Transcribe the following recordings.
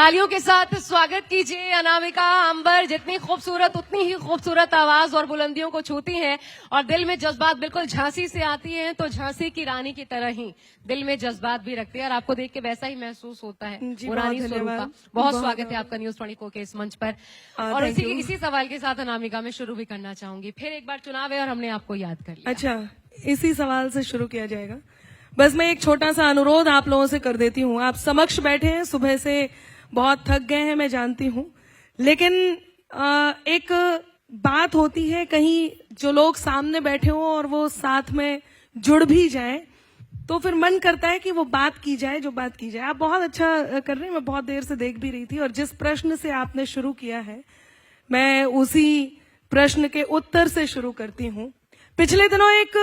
तालियों के साथ स्वागत कीजिए अनामिका अंबर। जितनी खूबसूरत उतनी ही खूबसूरत आवाज और बुलंदियों को छूती हैं और दिल में जज्बात बिल्कुल झांसी से आती हैं, तो झांसी की रानी की तरह ही दिल में जज्बात भी रखते हैं और आपको देख के वैसा ही महसूस होता है। पुरानी स्वरूपा, बहुत स्वागत है आपका न्यूज 24 के इस मंच पर। और इसी सवाल के साथ अनामिका में शुरू भी करना चाहूंगी। फिर एक बार चुनाव है और हमने आपको याद कर लिया। अच्छा, इसी सवाल से शुरू किया जाएगा। बस मैं एक छोटा सा अनुरोध आप लोगों से कर देती हूँ। आप समक्ष बैठे हैं, सुबह से बहुत थक गए हैं, मैं जानती हूँ, लेकिन एक बात होती है, कहीं जो लोग सामने बैठे हों और वो साथ में जुड़ भी जाएं, तो फिर मन करता है कि वो बात की जाए, जो बात की जाए। आप बहुत अच्छा कर रहे हैं, मैं बहुत देर से देख भी रही थी। और जिस प्रश्न से आपने शुरू किया है, मैं उसी प्रश्न के उत्तर से शुरू करती हूँ। पिछले दिनों एक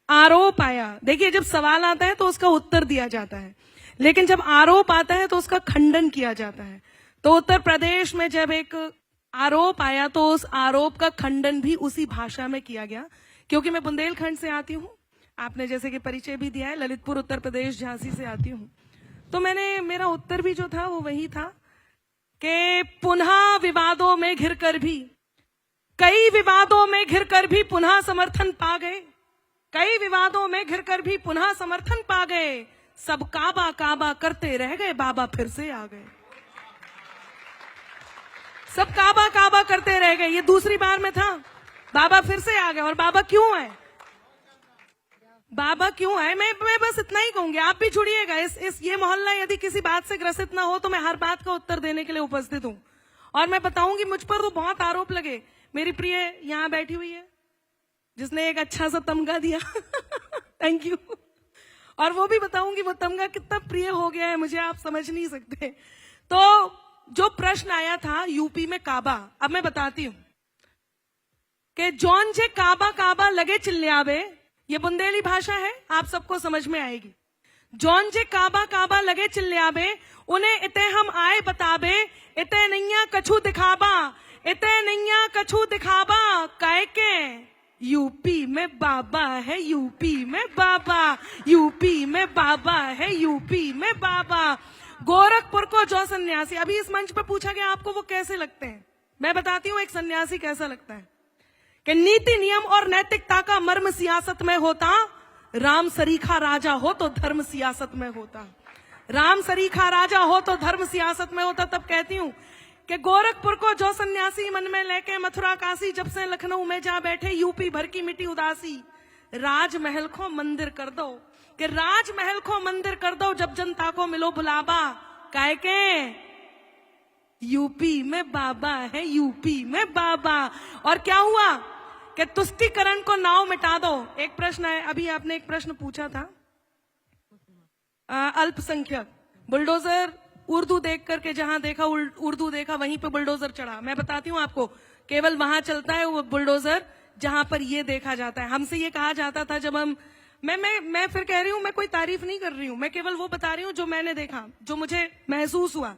आरोप आया। देखिए, जब सवाल आता है तो उसका उत्तर दिया जाता है, लेकिन जब आरोप आता है तो उसका खंडन किया जाता है। तो उत्तर प्रदेश में जब एक आरोप आया तो उस आरोप का खंडन भी उसी भाषा में किया गया। क्योंकि मैं बुंदेलखंड से आती हूँ, आपने जैसे कि परिचय भी दिया है, ललितपुर उत्तर प्रदेश झांसी से आती हूँ, तो मेरा उत्तर भी जो था वो वही था कि पुनः विवादों में घिरकर भी, कई विवादों में घिरकर भी पुनः समर्थन पा गए, कई विवादों में घिरकर भी पुनः समर्थन पा गए, सब काबा काबा करते रह गए, बाबा फिर से आ गए। सब काबा काबा करते रह गए, ये दूसरी बार में था, बाबा फिर से आ गए। और बाबा क्यों है, बाबा क्यों है? मैं बस इतना ही कहूंगी, आप भी जुड़िएगा। ये मोहल्ला यदि किसी बात से ग्रसित ना हो तो मैं हर बात का उत्तर देने के लिए उपस्थित हूं। और मैं बताऊंगी, मुझ पर तो बहुत आरोप लगे। मेरी प्रिय यहां बैठी हुई है, जिसने एक अच्छा सा तमगा दिया थैंक यू। और वो भी बताऊंगी वो तमगा कितना प्रिय हो गया है मुझे, आप समझ नहीं सकते। तो जो प्रश्न आया था यूपी में काबा, अब मैं बताती हूं कि जौन जे काबा काबा लगे चिल्लावे, ये बुंदेली भाषा है, आप सबको समझ में आएगी। जौन जे काबा काबा लगे चिल्लावे, उन्हें इते हम आए बतावे, इते नैया कछु दिखाबा, इते नैया कछु दिखाबा, काहे के यूपी में बाबा है, यूपी में बाबा, यूपी में बाबा है, यूपी में बाबा। गोरखपुर को जो सन्यासी, अभी इस मंच पर पूछा गया आपको वो कैसे लगते हैं, मैं बताती हूँ एक सन्यासी कैसा लगता है। कि नीति नियम और नैतिकता का मर्म सियासत में होता, राम सरीखा राजा हो तो धर्म सियासत में होता, राम सरीखा राजा हो तो धर्म सियासत में होता। तब कहती हूँ कि गोरखपुर को जो सन्यासी मन में लेके मथुरा काशी, जब से लखनऊ में जा बैठे, यूपी भर की मिट्टी उदासी, राजमहल को मंदिर कर दो, कि राजमहल को मंदिर कर दो, जब जनता को मिलो बुलावा, काहे के यूपी में बाबा है, यूपी में बाबा। और क्या हुआ कि तुष्टीकरण को नाव मिटा दो। एक प्रश्न है, अभी आपने एक प्रश्न पूछा था, अल्पसंख्यक बुलडोजर, उर्दू देख करके जहां देखा उर्दू देखा वहीं पे बुलडोजर चढ़ा। मैं बताती हूँ आपको, केवल वहां चलता है वो बुलडोजर जहां पर ये देखा जाता है। हमसे ये कहा जाता था जब हम, मैं फिर कह रही हूँ, मैं कोई तारीफ नहीं कर रही हूँ, मैं केवल वो बता रही हूँ जो मैंने देखा, जो मुझे महसूस हुआ।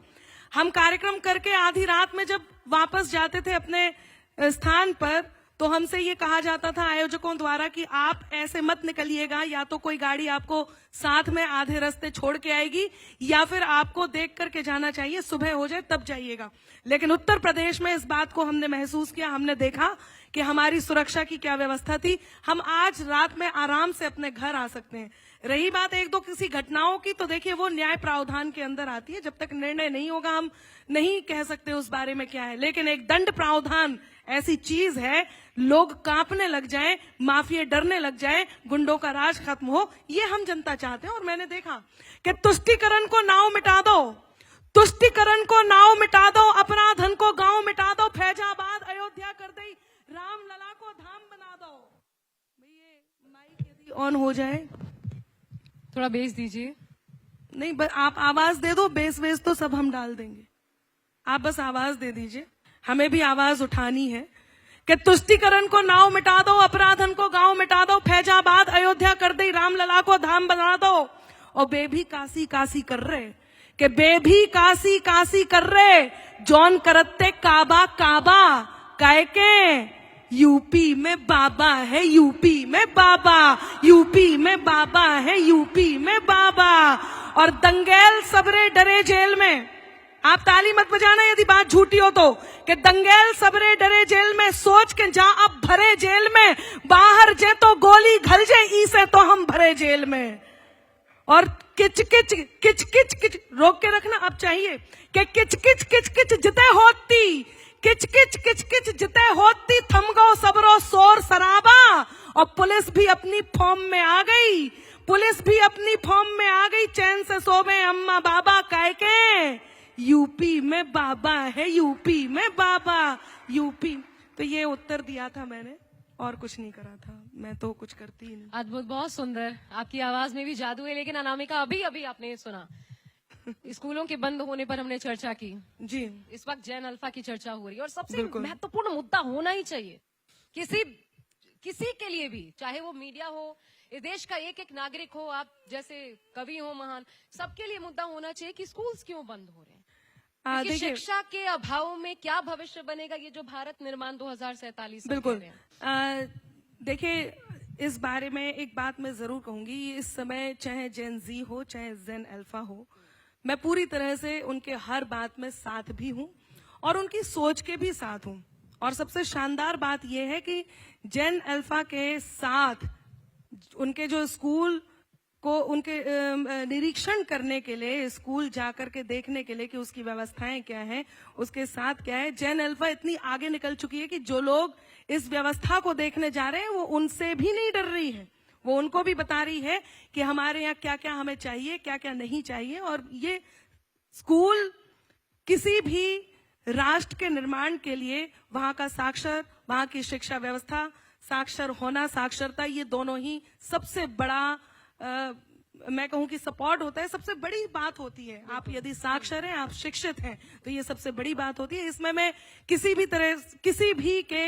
हम कार्यक्रम करके आधी रात में जब वापस जाते थे अपने स्थान पर, तो हमसे ये कहा जाता था आयोजकों द्वारा कि आप ऐसे मत निकलिएगा, या तो कोई गाड़ी आपको साथ में आधे रास्ते छोड़ के आएगी, या फिर आपको देख करके जाना चाहिए, सुबह हो जाए तब जाइएगा। लेकिन उत्तर प्रदेश में इस बात को हमने महसूस किया, हमने देखा कि हमारी सुरक्षा की क्या व्यवस्था थी। हम आज रात में आराम से अपने घर आ सकते हैं। रही बात एक दो किसी घटनाओं की, तो देखिए वो न्याय प्रावधान के अंदर आती है, जब तक निर्णय नहीं होगा हम नहीं कह सकते उस बारे में क्या है। लेकिन एक दंड प्रावधान ऐसी चीज है, लोग कांपने लग जाएं, माफिया डरने लग जाएं, गुंडों का राज खत्म हो, ये हम जनता चाहते हैं। और मैंने देखा कि तुष्टीकरण को नाव मिटा दो, तुष्टीकरण को नाव मिटा दो, अपराधन को गांव मिटा दो, फैजाबाद अयोध्या कर दे, राम लला को धाम बना दो। ये माइक यदि ऑन हो जाए, थोड़ा बेस दीजिए। नहीं, आप आवाज दे दो, बेस तो सब हम डाल देंगे, आप बस आवाज दे दीजिए, हमें भी आवाज उठानी है। कि तुष्टीकरण को नाव मिटा दो, अपराधन को गांव मिटा दो, फैजाबाद अयोध्या कर दे, राम लला को धाम बना दो। और बेभी काशी काशी कर रहे, कि बेभी काशी काशी कर रहे, जौन करते काबा काबा, काहे के यूपी में बाबा है, यूपी में बाबा, यूपी में बाबा है, यूपी में बाबा। और दंगेल सबरे डरे जेल में, आप ताली मत बजाना यदि बात झूठी हो तो, कि दंगेल सबरे डरे जेल में, सोच के जा अब भरे जेल में, बाहर जे तो गोली घल जे ई से तो हम भरे जेल में। और किच किच किच किच किच रोक के रखना अब चाहिए कि किच किच किच किच जिते होती, किच किच किच किच जिते होती, थम गो सबरो शोर शराबा। और पुलिस भी अपनी फॉर्म में आ गई, पुलिस भी अपनी फॉर्म में आ गई, चैन से सोवे अम्मा बाबा कह के, यूपी में बाबा है, यूपी में बाबा, यूपी। तो ये उत्तर दिया था मैंने और कुछ नहीं करा था, मैं तो कुछ करती ही नहीं। अद्भुत, बहुत सुंदर, आपकी आवाज में भी जादू है। लेकिन अनामिका, अभी अभी आपने सुना स्कूलों के बंद होने पर हमने चर्चा की जी, इस वक्त जैन अल्फा की चर्चा हो रही है और सबसे बिल्कुल। महत्वपूर्ण मुद्दा होना ही चाहिए किसी के लिए भी, चाहे वो मीडिया हो, इस देश का एक एक नागरिक हो, आप जैसे कवि हो महान, सबके लिए मुद्दा होना चाहिए कि स्कूल्स क्यों बंद हो रहे हैं। क्योंकि शिक्षा के अभाव में क्या भविष्य बनेगा, ये जो भारत निर्माण 2047 बिल्कुल। देखिए, इस बारे में एक बात मैं जरूर कहूंगी, इस समय चाहे जेन जी हो चाहे जेन अल्फा हो, मैं पूरी तरह से उनके हर बात में साथ भी हूं और उनकी सोच के भी साथ हूं। और सबसे शानदार बात यह है कि जेन अल्फा के साथ उनके जो स्कूल को उनके निरीक्षण करने के लिए, स्कूल जाकर के देखने के लिए कि उसकी व्यवस्थाएं क्या हैं, उसके साथ क्या है, जेन अल्फा इतनी आगे निकल चुकी है कि जो लोग इस व्यवस्था को देखने जा रहे हैं वो उनसे भी नहीं डर रही है, वो उनको भी बता रही है कि हमारे यहाँ क्या क्या हमें चाहिए, क्या क्या नहीं चाहिए। और ये स्कूल किसी भी राष्ट्र के निर्माण के लिए वहां का साक्षर, वहां की शिक्षा व्यवस्था, साक्षर होना, साक्षरता, ये दोनों ही सबसे बड़ा मैं कहूं कि सपोर्ट होता है, सबसे बड़ी बात होती है। आप यदि साक्षर हैं, आप शिक्षित हैं, तो ये सबसे बड़ी बात होती है। इसमें मैं किसी भी तरह, किसी भी के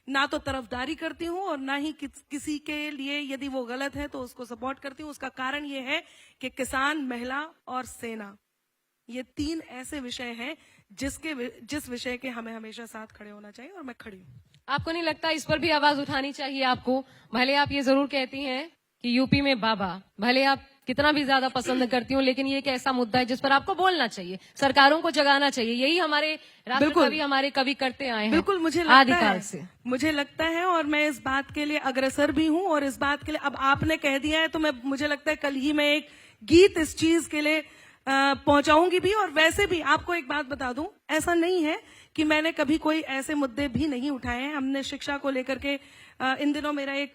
ना तो तरफदारी करती हूं और ना ही किसी के लिए यदि वो गलत है तो उसको सपोर्ट करती हूं। उसका कारण ये है कि किसान, महिला और सेना, ये तीन ऐसे विषय हैं जिस विषय के हमें हमेशा साथ खड़े होना चाहिए और मैं खड़ी हूं। आपको नहीं लगता इस पर भी आवाज उठानी चाहिए आपको? भले आप ये जरूर कहती हैं कि यूपी में बाबा, भले आप कितना भी ज्यादा पसंद करती हूँ, लेकिन ये एक ऐसा मुद्दा है जिस पर आपको बोलना चाहिए, सरकारों को जगाना चाहिए। यही हमारे राष्ट्रकवि, हमारे कवि करते आए हैं। बिल्कुल, मुझे लगता है और मैं इस बात के लिए अग्रसर भी हूँ। और इस बात के लिए अब आपने कह दिया है तो मुझे लगता है कल ही मैं एक गीत इस चीज के लिए पहुंचाऊंगी भी। और वैसे भी आपको एक बात बता दूं, ऐसा नहीं है कि मैंने कभी कोई ऐसे मुद्दे भी नहीं उठाए हैं। हमने शिक्षा को लेकर के इन दिनों मेरा एक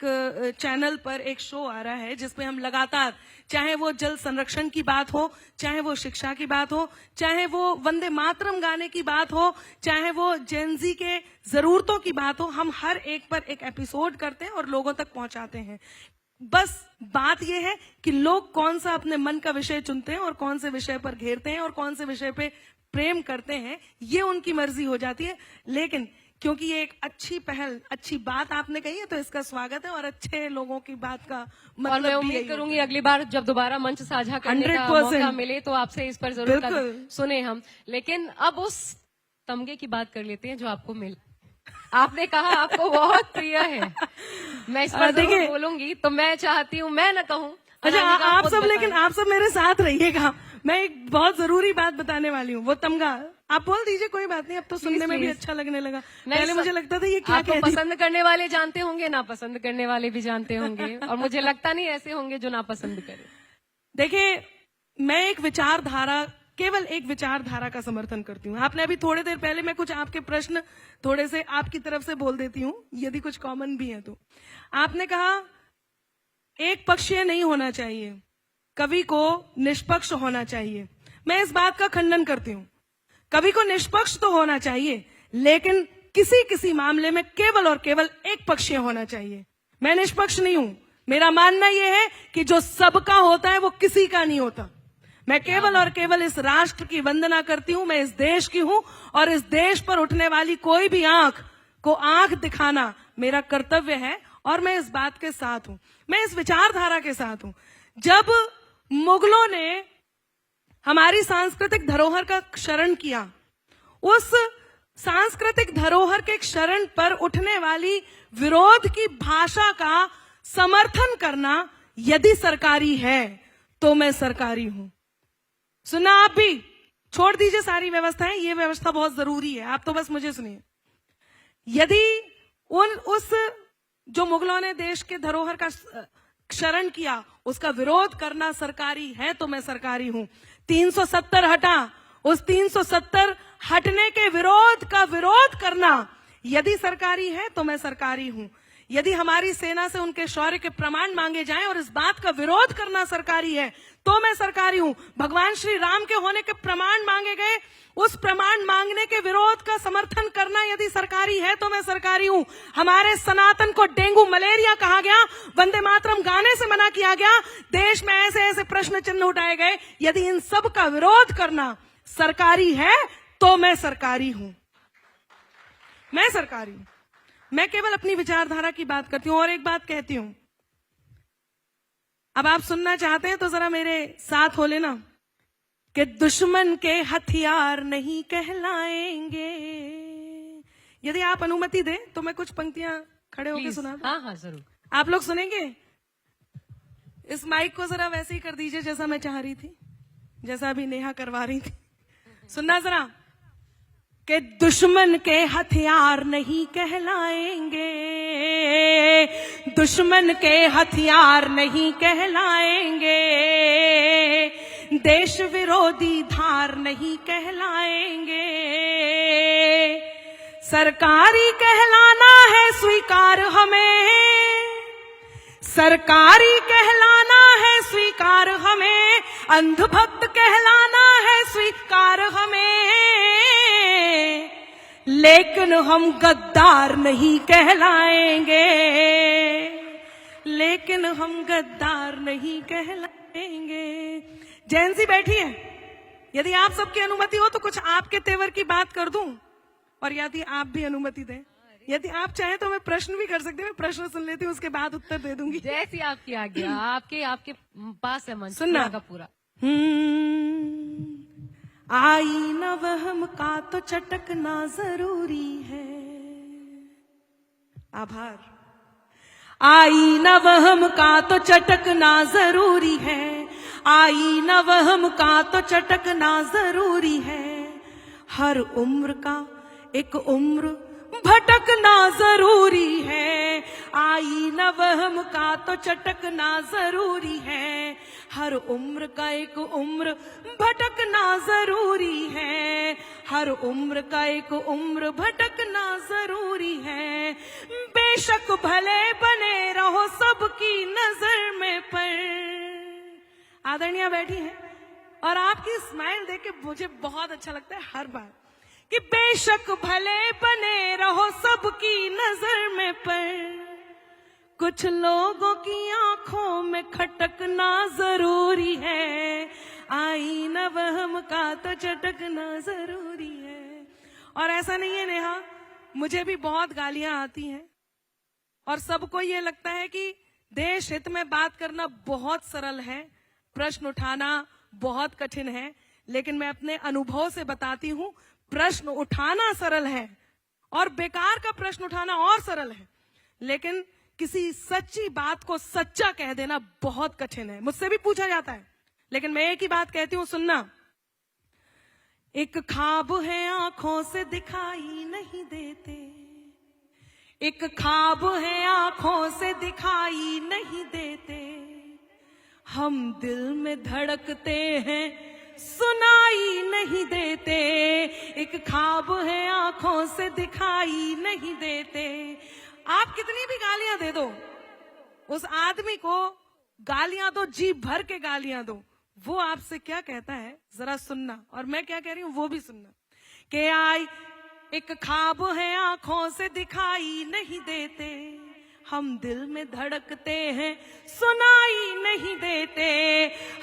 चैनल पर एक शो आ रहा है जिसपे हम लगातार, चाहे वो जल संरक्षण की बात हो, चाहे वो शिक्षा की बात हो, चाहे वो वंदे मातरम गाने की बात हो, चाहे वो जेनजी के जरूरतों की बात हो, हम हर एक पर एक एपिसोड करते हैं और लोगों तक पहुंचाते हैं। बस बात यह है कि लोग कौन सा अपने मन का विषय चुनते हैं और कौन से विषय पर घेरते हैं और कौन से विषय पे प्रेम करते हैं, ये उनकी मर्जी हो जाती है। लेकिन क्योंकि ये एक अच्छी पहल, अच्छी बात आपने कही है तो इसका स्वागत है और अच्छे लोगों की बात का मतलब। और मैं उम्मीद करूंगी अगली बार जब दोबारा मंच साझा करने का मौका मिले तो आपसे इस पर जरूर सुने हम। लेकिन अब उस तमगे की बात कर लेते हैं जो आपको मिला। आपने कहा आपको बहुत प्रिय है, मैं इस पर जरूर बोलूंगी, तो मैं चाहती हूँ मैं न कहूँ। अच्छा, आप सब, लेकिन आप सब मेरे साथ रहिएगा, मैं एक बहुत जरूरी बात बताने वाली हूँ। वो तमगा आप बोल दीजिए, कोई बात नहीं, अब तो सुनने में भी अच्छा लगने लगा। पहले मुझे लगता था ये क्या आपको पसंद करने वाले जानते होंगे, ना पसंद करने वाले भी जानते होंगे, और मुझे लगता नहीं ऐसे होंगे जो ना पसंद करे। देखिए, मैं एक विचारधारा, केवल एक विचारधारा का समर्थन करती हूँ। आपने अभी थोड़ी देर पहले, मैं कुछ आपके प्रश्न थोड़े से आपकी तरफ से बोल देती हूँ यदि कुछ कॉमन भी है तो। आपने कहा एक पक्षीय नहीं होना चाहिए, कवि को निष्पक्ष होना चाहिए। मैं इस बात का खंडन करती हूँ। कवि को निष्पक्ष तो होना चाहिए, लेकिन किसी किसी मामले में केवल और केवल एक पक्षीय होना चाहिए। मैं निष्पक्ष नहीं हूं। मेरा मानना यह है कि जो सबका होता है वो किसी का नहीं होता। मैं केवल और केवल इस राष्ट्र की वंदना करती हूं, मैं इस देश की हूं और इस देश पर उठने वाली कोई भी आंख को आंख दिखाना मेरा कर्तव्य है और मैं इस बात के साथ हूं, मैं इस विचारधारा के साथ हूं। जब मुगलों ने हमारी सांस्कृतिक धरोहर का क्षरण किया, उस सांस्कृतिक धरोहर के क्षरण पर उठने वाली विरोध की भाषा का समर्थन करना यदि सरकारी है तो मैं सरकारी हूं। सुना आप भी छोड़ दीजिए सारी व्यवस्थाएं, ये व्यवस्था बहुत जरूरी है, आप तो बस मुझे सुनिए। यदि उस जो मुगलों ने देश के धरोहर का क्षरण किया, उसका विरोध करना सरकारी है तो मैं सरकारी हूं। 370 हटा, उस 370 हटने के विरोध का विरोध करना यदि सरकारी है तो मैं सरकारी हूं। यदि हमारी सेना से उनके शौर्य के प्रमाण मांगे जाएं और इस बात का विरोध करना सरकारी है तो मैं सरकारी हूं। भगवान श्री राम के होने के प्रमाण मांगे गए, उस प्रमाण मांगने के विरोध का समर्थन करना यदि सरकारी है तो मैं सरकारी हूं। हमारे सनातन को डेंगू मलेरिया कहा गया, वंदे मातरम गाने से मना किया गया, देश में ऐसे ऐसे प्रश्न चिन्ह उठाए गए, यदि इन सब का विरोध करना सरकारी है तो मैं सरकारी हूं। मैं सरकारी हूं। मैं केवल अपनी विचारधारा की बात करती हूं। और एक बात कहती हूं, अब आप सुनना चाहते हैं तो जरा मेरे साथ हो लेना कि दुश्मन के हथियार नहीं कहलाएंगे। यदि आप अनुमति दें तो मैं कुछ पंक्तियां खड़े होकर Please. सुना दूं। हाँ हाँ जरूर। आप लोग सुनेंगे? इस माइक को जरा वैसे ही कर दीजिए जैसा मैं चाह रही थी, जैसा अभी नेहा करवा रही थी। सुनना जरा कि दुश्मन के हथियार नहीं कहलाएंगे, दुश्मन के हथियार नहीं कहलाएंगे, देश विरोधी धार नहीं कहलाएंगे। सरकारी कहलाना है स्वीकार हमें, सरकारी कहलाना है स्वीकार हमें, अंधभक्त कहलाना है स्वीकार हमें, लेकिन हम गद्दार नहीं कहलाएंगे, लेकिन हम गद्दार नहीं कहलाएंगे। जैन जी बैठी है, यदि आप सबकी अनुमति हो तो कुछ आपके तेवर की बात कर दूं, और यदि आप भी अनुमति दें, यदि आप चाहें तो मैं प्रश्न भी कर सकती हूँ। मैं प्रश्न सुन लेती हूँ, उसके बाद उत्तर दे दूंगी। जैसी आपकी आज्ञा। आपके पास है मंच सुनना। पूरा का पूरा। आई न वहम का तो चटकना जरूरी है। आभार। आई न वहम का तो चटकना जरूरी है, आई न वहम का तो चटकना जरूरी है। हर उम्र का एक उम्र भटकना जरूरी है, आई न वहम का तो चटकना जरूरी है। हर उम्र का एक उम्र भटकना जरूरी है, हर उम्र का एक उम्र भटकना जरूरी है। बेशक भले बने रहो सबकी नजर में पर। आदरणीय बैठी है और आपकी स्माइल देख के मुझे बहुत अच्छा लगता है हर बार कि बेशक भले बने रहो सबकी नजर में पर, कुछ लोगों की आंखों में खटकना जरूरी है, आई न वहम का तो चटकना जरूरी है। और ऐसा नहीं है नेहा, मुझे भी बहुत गालियां आती हैं और सबको ये लगता है कि देश हित में बात करना बहुत सरल है, प्रश्न उठाना बहुत कठिन है। लेकिन मैं अपने अनुभव से बताती हूं, प्रश्न उठाना सरल है और बेकार का प्रश्न उठाना और सरल है, लेकिन किसी सच्ची बात को सच्चा कह देना बहुत कठिन है। मुझसे भी पूछा जाता है, लेकिन मैं एक ही बात कहती हूं, सुनना। एक ख्वाब है आंखों से दिखाई नहीं देते, एक ख्वाब है आंखों से दिखाई नहीं देते, हम दिल में धड़कते हैं सुनाई नहीं देते। एक ख्वाब है आंखों से दिखाई नहीं देते। आप कितनी भी गालियां दे दो, उस आदमी को गालियां दो, जी भर के गालियां दो, वो आपसे क्या कहता है जरा सुनना, और मैं क्या कह रही हूं वो भी सुनना। कि आई एक ख्वाब है आंखों से दिखाई नहीं देते, हम दिल में धड़कते हैं सुनाई नहीं देते,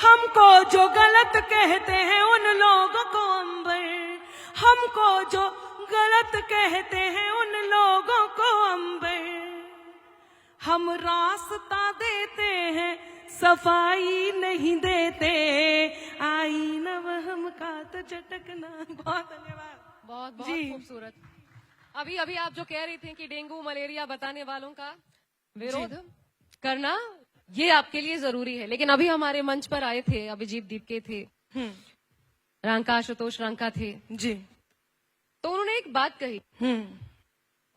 हमको जो गलत कहते हैं उन लोगों को अंबर, हमको जो गलत कहते हैं उन लोगों को अंबर, हम रास्ता देते हैं सफाई नहीं देते, आई न वहम का तो चटकना। बहुत धन्यवाद। बहुत बहुत जी। खूबसूरत। अभी अभी आप जो कह रही थी कि डेंगू मलेरिया बताने वालों का विरोध करना ये आपके लिए जरूरी है, लेकिन अभी हमारे मंच पर आए थे, अभिजीत दीप के थे, रांका आशुतोष रांका थे, जी। तो उन्होंने एक बात कही। हम्म।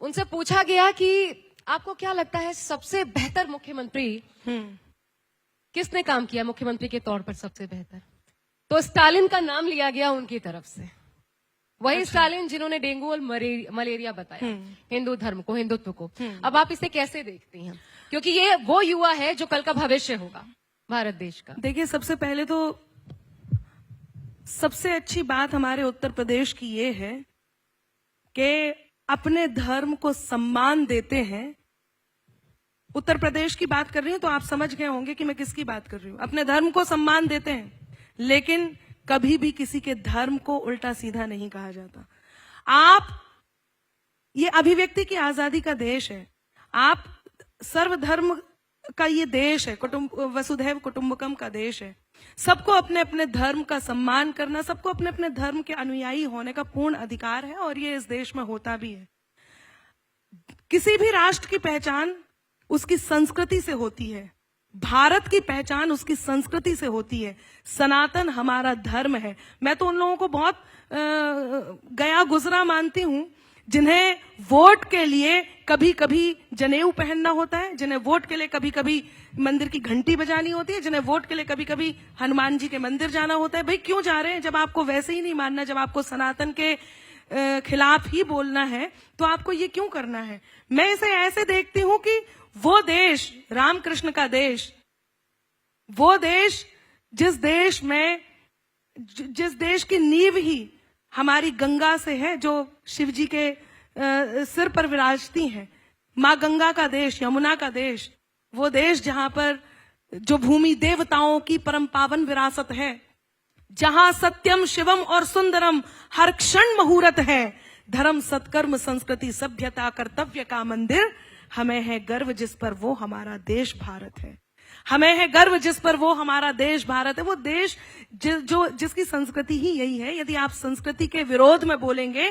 उनसे पूछा गया कि आपको क्या लगता है सबसे बेहतर मुख्यमंत्री किसने काम किया मुख्यमंत्री के तौर पर सबसे बेहतर? तो स्टालिन का नाम लिया गया उनकी तरफ से। वही स्टालिन जिन्होंने डेंगू और मलेरिया बताया हिंदू धर्म को, हिंदुत्व को। अब आप इसे कैसे देखती हैं? क्योंकि ये वो युवा है जो कल का भविष्य होगा भारत देश का। देखिए, सबसे पहले तो सबसे अच्छी बात हमारे उत्तर प्रदेश की ये है कि अपने धर्म को सम्मान देते हैं। उत्तर प्रदेश की बात कर रही हूं तो आप समझ गए होंगे कि मैं किसकी बात कर रही हूं। अपने धर्म को सम्मान देते हैं, लेकिन कभी भी किसी के धर्म को उल्टा सीधा नहीं कहा जाता। आप, ये अभिव्यक्ति की आजादी का देश है, आप सर्वधर्म का ये देश है, वसुधैव कुटुंबकम का देश है। सबको अपने अपने धर्म का सम्मान करना, सबको अपने अपने धर्म के अनुयायी होने का पूर्ण अधिकार है, और ये इस देश में होता भी है। किसी भी राष्ट्र की पहचान उसकी संस्कृति से होती है। भारत की पहचान उसकी संस्कृति से होती है। सनातन हमारा धर्म है। मैं तो उन लोगों को बहुत गया गुजरा मानती हूं जिन्हें वोट के लिए कभी कभी जनेऊ पहनना होता है, जिन्हें वोट के लिए कभी कभी मंदिर की घंटी बजानी होती है, जिन्हें वोट के लिए कभी कभी हनुमान जी के मंदिर जाना होता है। भाई क्यों जा रहे हैं? जब आपको वैसे ही नहीं मानना, जब आपको सनातन के खिलाफ ही बोलना है, तो आपको ये क्यों करना है? मैं इसे ऐसे देखती हूं कि वो देश, रामकृष्ण का देश, वो देश जिस देश की नींव ही हमारी गंगा से है, जो शिव जी के सिर पर विराजती हैं, माँ गंगा का देश, यमुना का देश, वो देश जहां पर जो भूमि देवताओं की परम पावन विरासत है, जहां सत्यम शिवम और सुंदरम हर क्षण मुहूर्त है, धर्म सत्कर्म संस्कृति सभ्यता कर्तव्य का मंदिर, हमें है गर्व जिस पर वो हमारा देश भारत है। हमें है गर्व जिस पर वो हमारा देश भारत है। वो देश जिसकी संस्कृति ही यही है। यदि आप संस्कृति के विरोध में बोलेंगे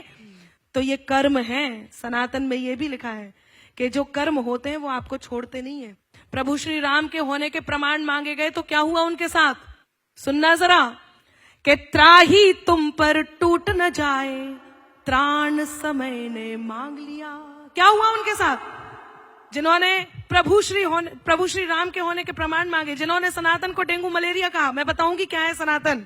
तो ये कर्म है। सनातन में ये भी लिखा है कि जो कर्म होते हैं वो आपको छोड़ते नहीं है। प्रभु श्री राम के होने के प्रमाण मांगे गए तो क्या हुआ उनके साथ? सुनना जरा, कि त्राही तुम पर टूट न जाए, त्राण समय ने मांग लिया। क्या हुआ उनके साथ? जिन्होंने प्रभु श्री राम के होने के प्रमाण मांगे, जिन्होंने सनातन को डेंगू मलेरिया कहा। मैं बताऊंगी क्या है सनातन।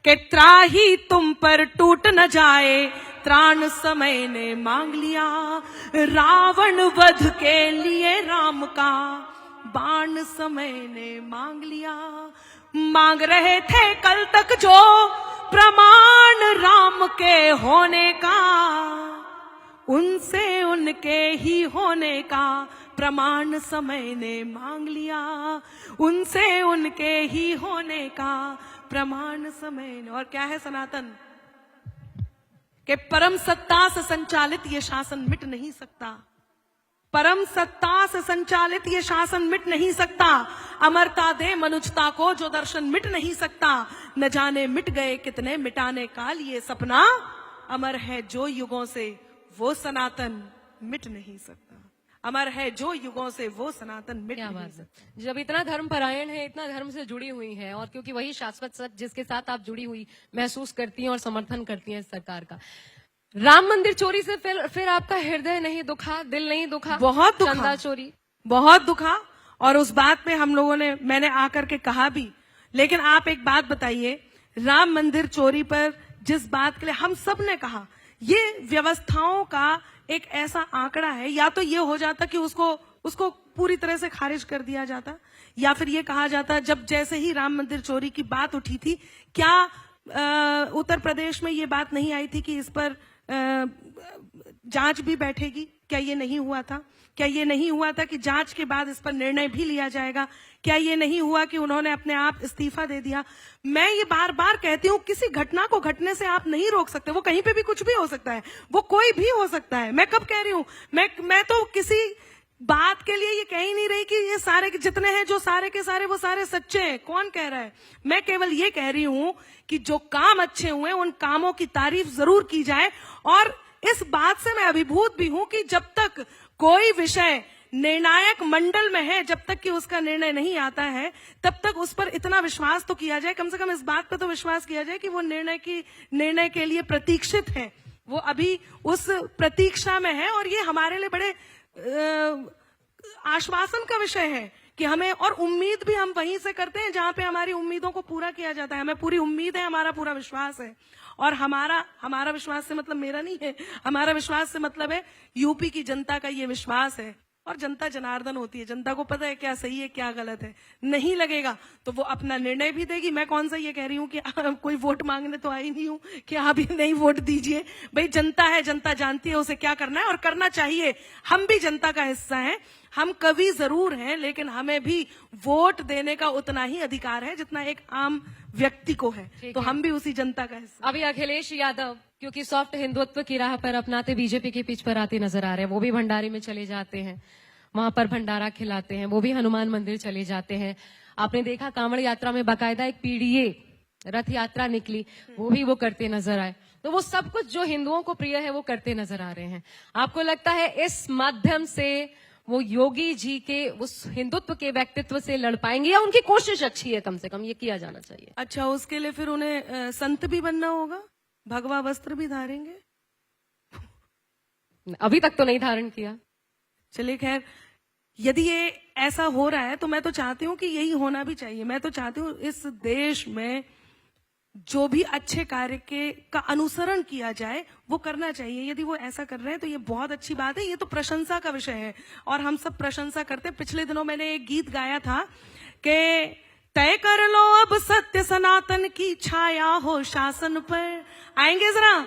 कि त्राही तुम पर टूट न जाए, त्राण समय ने मांग लिया। रावण वध के लिए राम का बाण समय ने मांग लिया। मांग रहे थे कल तक जो प्रमाण राम के होने का, उनसे उनके ही होने का प्रमाण समय ने मांग लिया। उनसे उनके ही होने का प्रमाण समय ने। और क्या है सनातन? कि परम सत्ता से संचालित ये शासन मिट नहीं सकता। परम सत्ता से संचालित ये शासन मिट नहीं सकता। अमरता दे मनुष्यता को जो दर्शन मिट नहीं सकता। न जाने मिट गए कितने मिटाने काल ये सपना, अमर है जो युगों से वो सनातन मिट नहीं सकता। अमर है जो युगों से वो सनातन मिट नहीं सकता। जब इतना धर्म परायण है, इतना धर्म से जुड़ी हुई है, और क्योंकि वही शाश्वत सत्य जिसके साथ आप जुड़ी हुई महसूस करती हैं और समर्थन करती हैं इस सरकार का, राम मंदिर चोरी से फिर आपका हृदय नहीं दुखा, दिल नहीं दुखा? बहुत दुखा, चंदा चोरी बहुत दुखा। और उस बात पे हम लोगों ने, मैंने आकर के कहा भी। लेकिन आप एक बात बताइए, राम मंदिर चोरी पर जिस बात के लिए हम सब ने कहा, ये व्यवस्थाओं का एक ऐसा आंकड़ा है, या तो ये हो जाता कि उसको पूरी तरह से खारिज कर दिया जाता, या फिर ये कहा जाता, जब जैसे ही राम मंदिर चोरी की बात उठी थी, क्या उत्तर प्रदेश में ये बात नहीं आई थी कि इस पर जांच भी बैठेगी? क्या ये नहीं हुआ था? क्या ये नहीं हुआ था कि जांच के बाद इस पर निर्णय भी लिया जाएगा? क्या ये नहीं हुआ कि उन्होंने अपने आप इस्तीफा दे दिया? मैं ये बार बार कहती हूँ, किसी घटना को घटने से आप नहीं रोक सकते। वो कहीं पे भी कुछ भी हो सकता है, वो कोई भी हो सकता है। मैं कब कह रही हूँ, मैं तो किसी बात के लिए ये कह ही नहीं रही कि ये सारे जितने हैं, जो सारे के सारे वो सारे सच्चे हैं। कौन कह रहा है? मैं केवल ये कह रही हूँ कि जो काम अच्छे हुए उन कामों की तारीफ जरूर की जाए। और इस बात से मैं अभिभूत भी हूं कि जब तक कोई विषय निर्णायक मंडल में है, जब तक कि उसका निर्णय नहीं आता है तब तक उस पर इतना विश्वास तो किया जाए, कम से कम इस बात पर तो विश्वास किया जाए कि वो निर्णय के लिए प्रतीक्षित है, वो अभी उस प्रतीक्षा में है। और ये हमारे लिए बड़े आश्वासन का विषय है कि हमें, और उम्मीद भी हम वहीं से करते हैं जहां पे हमारी उम्मीदों को पूरा किया जाता है। हमें पूरी उम्मीद है, हमारा पूरा विश्वास है। और हमारा विश्वास से मतलब मेरा नहीं है, हमारा विश्वास से मतलब है यूपी की जनता का ये विश्वास है। और जनता जनार्दन होती है, जनता को पता है क्या सही है क्या गलत है। नहीं लगेगा तो वो अपना निर्णय भी देगी। मैं कौन सा ये कह रही हूँ कि कोई वोट मांगने तो आई नहीं हूँ कि आप ही नहीं वोट दीजिए। भाई जनता है, जनता जानती है उसे क्या करना है और करना चाहिए। हम भी जनता का हिस्सा हैं, हम कवि जरूर हैं, लेकिन हमें भी वोट देने का उतना ही अधिकार है जितना एक आम व्यक्ति को है। तो हम भी उसी जनता का हिस्सा। अभी अखिलेश यादव क्योंकि सॉफ्ट हिंदुत्व की राह पर अपनाते बीजेपी के पिच पर आते नजर आ रहे हैं, वो भी भंडारी में चले जाते हैं, वहां पर भंडारा खिलाते हैं, वो भी हनुमान मंदिर चले जाते हैं। आपने देखा कांवड़ यात्रा में बाकायदा एक पीडीए रथ यात्रा निकली, वो भी वो करते नजर आए। तो वो सब कुछ जो हिंदुओं को प्रिय है वो करते नजर आ रहे हैं। आपको लगता है इस माध्यम से वो योगी जी के उस हिंदुत्व के व्यक्तित्व से लड़ पाएंगे, या उनकी कोशिश अच्छी है, कम से कम ये किया जाना चाहिए? अच्छा, उसके लिए फिर उन्हें संत भी बनना होगा, भगवा वस्त्र भी धारेंगे? अभी तक तो नहीं धारण किया। चलिए खैर, यदि ये ऐसा हो रहा है तो मैं तो चाहती हूँ कि यही होना भी चाहिए। मैं तो चाहती हूँ इस देश में जो भी अच्छे कार्य का अनुसरण किया जाए वो करना चाहिए। यदि वो ऐसा कर रहे हैं तो ये बहुत अच्छी बात है, ये तो प्रशंसा का विषय है और हम सब प्रशंसा करते हैं। पिछले दिनों मैंने एक गीत गाया था कि तय कर लो अब सत्य सनातन की छाया हो शासन पर। आएंगे जरा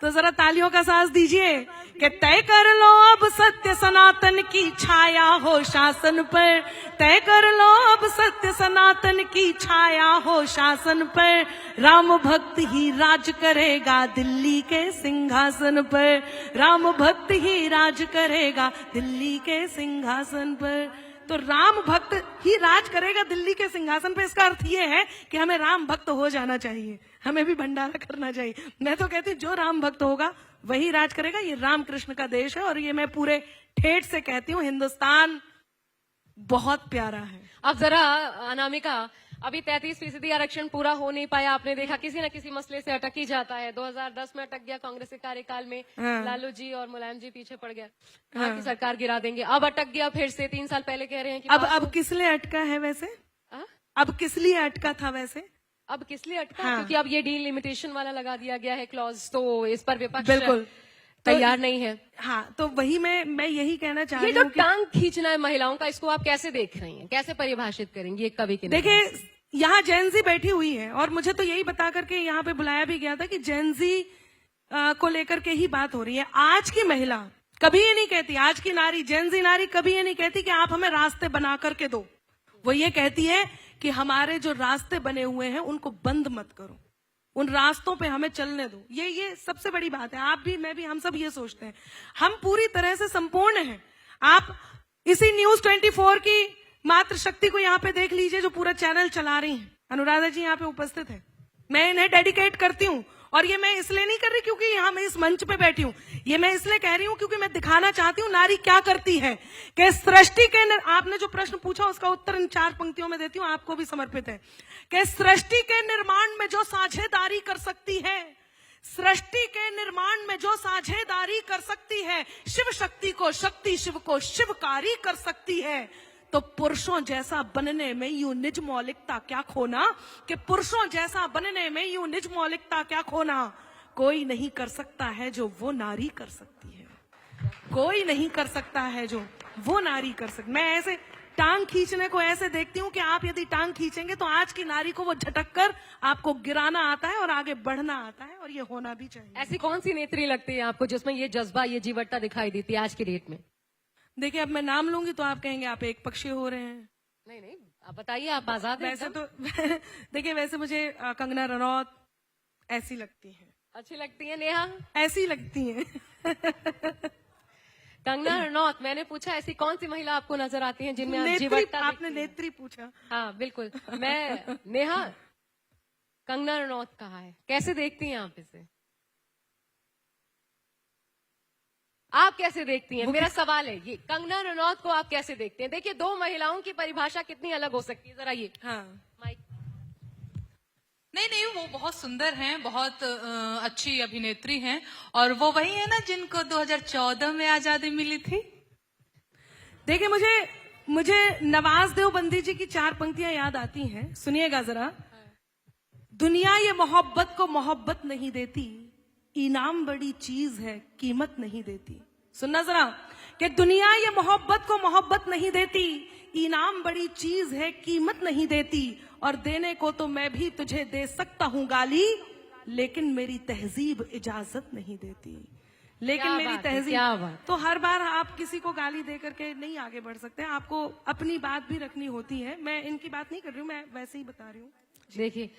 तो जरा तालियों का साथ दीजिए कि तय कर लो अब सत्य सनातन की छाया हो शासन पर। तय कर लो अब सत्य सनातन की छाया हो शासन पर। राम भक्त ही राज करेगा दिल्ली के सिंहासन पर। राम भक्त ही राज करेगा दिल्ली के सिंहासन पर। तो राम भक्त ही राज करेगा दिल्ली के सिंहासन पे, इसका अर्थ ये है कि हमें राम भक्त हो जाना चाहिए, हमें भी भंडारा करना चाहिए। मैं तो कहती हूँ जो राम भक्त होगा वही राज करेगा। ये राम कृष्ण का देश है और ये मैं पूरे ठेठ से कहती हूँ, हिंदुस्तान बहुत प्यारा है। अब जरा अनामिका, अभी 33% आरक्षण पूरा हो नहीं पाया, आपने देखा किसी न किसी मसले से अटक ही जाता है। 2010 में अटक गया कांग्रेस के कार्यकाल में, लालू जी और मुलायम जी पीछे पड़ गया, कहा कि सरकार गिरा देंगे। अब अटक गया फिर से, 3 साल पहले कह रहे हैं कि अब किस लिए अटका है वैसे? अब किस लिए अटका था वैसे? अब किस लिए अटका? क्योंकि अब ये डीलिमिटेशन वाला लगा दिया गया है क्लॉज, तो इस पर विपक्ष बिल्कुल तैयार नहीं है। हाँ, तो वही मैं यही कहना चाह ये रही जो हूँ। टांग खींचना है महिलाओं का, इसको आप कैसे देख रही हैं, कैसे परिभाषित करेंगी एक कवि के? देखिए, यहाँ जेनजी बैठी हुई है और मुझे तो यही बता करके यहाँ पे बुलाया भी गया था कि जेनजी को लेकर के ही बात हो रही है। आज की महिला कभी ये नहीं कहती, आज की नारी, जेनजी नारी कभी ये नहीं कहती कि आप हमें रास्ते बना करके दो। वो ये कहती है कि हमारे जो रास्ते बने हुए हैं उनको बंद मत करो, उन रास्तों पे हमें चलने दो। ये सबसे बड़ी बात है। आप भी, मैं भी, हम सब ये सोचते हैं। हम पूरी तरह से संपूर्ण हैं। आप इसी न्यूज 24 की मात्र शक्ति को यहाँ पे देख लीजिए, जो पूरा चैनल चला रही हैं। अनुराधा जी यहाँ पे उपस्थित है, मैं इन्हें डेडिकेट करती हूँ। और ये मैं इसलिए नहीं कर रही क्योंकि यहाँ मैं इस मंच पे बैठी हूँ, ये मैं इसलिए कह रही हूँ क्योंकि मैं दिखाना चाहती हूँ नारी क्या करती है। कि सृष्टि के आपने जो प्रश्न पूछा उसका उत्तर इन 4 पंक्तियों में देती हूँ, आपको भी समर्पित है। कि सृष्टि के निर्माण में जो साझेदारी कर सकती है, सृष्टि के निर्माण में जो साझेदारी कर सकती है, शिव शक्ति को शक्ति, शिव को शिवकारी कर सकती है, तो पुरुषों जैसा बनने में यूं निज मौलिकता क्या खोना। कि पुरुषों जैसा बनने में यूं निज मौलिकता क्या खोना। कोई नहीं कर सकता है जो वो नारी कर सकती है, कोई नहीं कर सकता है जो वो नारी कर सकती। मैं ऐसे टांग खींचने को ऐसे देखती हूँ कि आप यदि टांग खींचेंगे तो आज की नारी को वो झटक कर आपको गिराना आता है और आगे बढ़ना आता है, और ये होना भी चाहिए। ऐसी कौन सी नेत्री लगती है आपको जिसमें ये जज्बा, ये जीवटता दिखाई देती है आज की डेट में? देखिए, अब मैं नाम लूंगी तो आप कहेंगे आप एक पक्षी हो रहे हैं। नहीं, आप बताइए, आप आजाद हैं। वैसे तो देखिए, वैसे मुझे कंगना रनौत ऐसी लगती है। अच्छी लगती है? नेहा ऐसी लगती है। कंगना रनौत, मैंने पूछा ऐसी कौन सी महिला आपको नजर आती है जिनमें जीवटता? आपने नेत्री पूछा। हाँ बिल्कुल, मैं नेहा कंगना रनौत कहा है, कैसे देखती हैं आप इसे? आप कैसे देखती हैं? मेरा सवाल है ये, कंगना रनौत को आप कैसे देखते हैं? देखिए, दो महिलाओं की परिभाषा कितनी अलग हो सकती है, जरा ये हाँ, माइक। नहीं नहीं, वो बहुत सुंदर हैं, बहुत अच्छी अभिनेत्री हैं, और वो वही है ना जिनको 2014 में आजादी मिली थी। देखिए मुझे नवाज देवबंदी जी की 4 पंक्तियां याद आती हैं, सुनिएगा जरा। दुनिया ये मोहब्बत को मोहब्बत नहीं देती, इनाम बड़ी चीज है कीमत नहीं देती। सुनना जरा, कि दुनिया ये मोहब्बत को मोहब्बत नहीं देती, इनाम बड़ी चीज है कीमत नहीं देती, और देने को तो मैं भी तुझे दे सकता हूँ गाली, लेकिन मेरी तहजीब इजाजत नहीं देती। लेकिन क्या मेरी बात है, तहजीब, क्या बात। तो हर बार आप किसी को गाली दे करके नहीं आगे बढ़ सकते, आपको अपनी बात भी रखनी होती है। मैं इनकी बात नहीं कर रही हूँ, मैं वैसे ही बता रही हूँ। देखिए,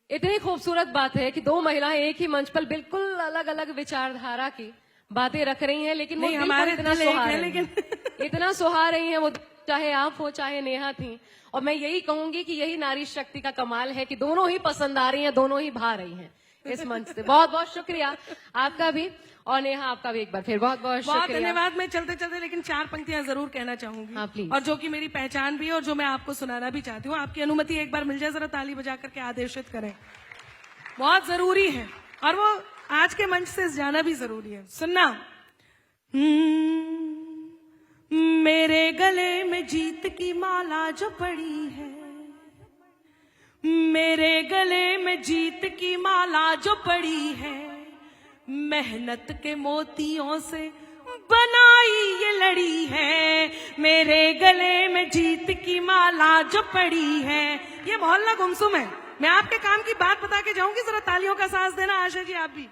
इतनी खूबसूरत बात है कि दो महिलाएं एक ही मंच पर बिल्कुल अलग अलग विचारधारा की बातें रख रही हैं, लेकिन वो नहीं, दिल को हमारे इतना दिल एक सुहा है, रही लेकिन हैं। इतना सुहा रही हैं वो, चाहे आप हो चाहे नेहा थी। और मैं यही कहूंगी कि यही नारी शक्ति का कमाल है कि दोनों ही पसंद आ रही हैं, दोनों ही भा रही हैं इस मंच से। बहुत बहुत शुक्रिया आपका भी, और नेहा आपका भी एक बार फिर बहुत बहुत बहुत शुक्रिया। धन्यवाद। मैं चलते चलते लेकिन 4 पंक्तियां जरूर कहना चाहूंगी, हाँ, प्लीज। और जो कि मेरी पहचान भी है और जो मैं आपको सुनाना भी चाहती हूँ। आपकी अनुमति एक बार मिल जाए, जरा ताली बजा करके आदेशित करें, बहुत जरूरी है, और वो आज के मंच से जाना भी जरूरी है। सुनना, मेरे गले में जीत की माला जो पड़ी है, मेरे गले में जीत की माला जो पड़ी है, मेहनत के मोतियों से बनाई ये लड़ी है। मेरे गले में जीत की माला जो पड़ी है। ये मोहल्ला गुमसुम है, मैं आपके काम की बात बता के जाऊंगी, जरा तालियों का साथ देना आशा जी आप भी।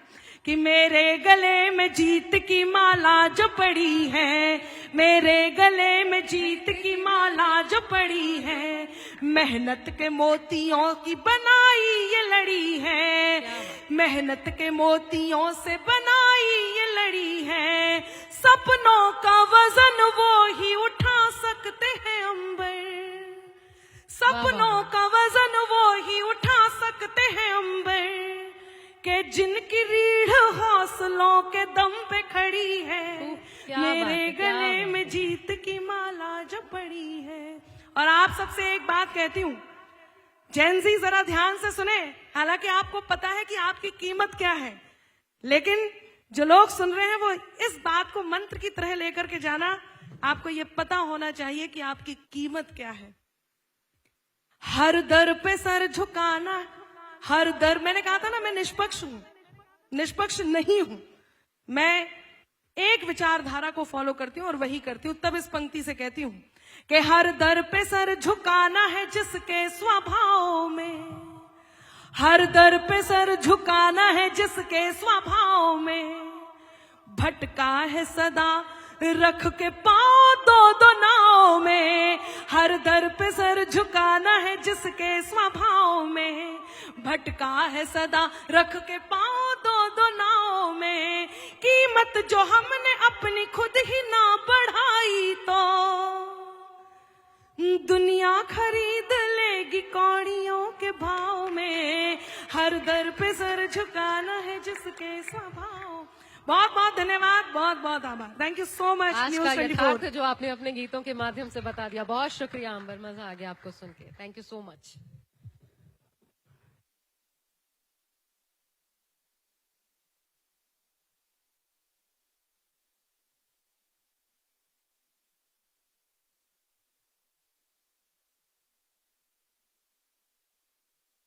कि मेरे गले में जीत की माला जो पड़ी है, मेरे गले में जीत की माला जो पड़ी है, मेहनत के मोतियों की बनाई ये लड़ी है, मेहनत के मोतियों से बनाई ये लड़ी है। सपनों का वजन वो ही उठा सकते हैं अंबर, सपनों का वजन वो ही उठा सकते हैं अंबर, के जिनकी रीढ़ हौसलों के दम पे खड़ी है। मेरे गले में जीत की माला जो पड़ी है। और आप सबसे एक बात कहती हूँ, जेनजी जरा ध्यान से सुने, हालांकि आपको पता है कि आपकी कीमत क्या है, लेकिन जो लोग सुन रहे हैं वो इस बात को मंत्र की तरह लेकर के जाना, आपको ये पता होना चाहिए कि आपकी कीमत क्या है। हर दर पे सर झुकाना, हर दर, मैंने कहा था ना मैं निष्पक्ष हूं, निष्पक्ष नहीं हूं, मैं एक विचारधारा को फॉलो करती हूं और वही करती हूं। तब इस पंक्ति से कहती हूं कि हर दर पे सर झुकाना है जिसके स्वभाव में, हर दर पे सर झुकाना है जिसके स्वभाव में, भटका है सदा रख के पांव दो दो नाव में, हर दर पे सर झुकाना है जिसके स्वभाव में, भटका है सदा रख के पांव दो दो नाव में। कीमत जो हमने अपनी खुद ही ना बढ़ाई तो दुनिया खरीद लेगी कौड़ियों के भाव में, हर दर पे सर झुकाना है जिसके स्वभाव। बहुत बहुत धन्यवाद, बहुत बहुत आभार, थैंक यू सो मच। आज न्यूज़ का 24 यथार्थ जो आपने अपने गीतों के माध्यम से बता दिया, बहुत शुक्रिया अंबर, मजा आ गया आपको सुन के, थैंक यू सो मच।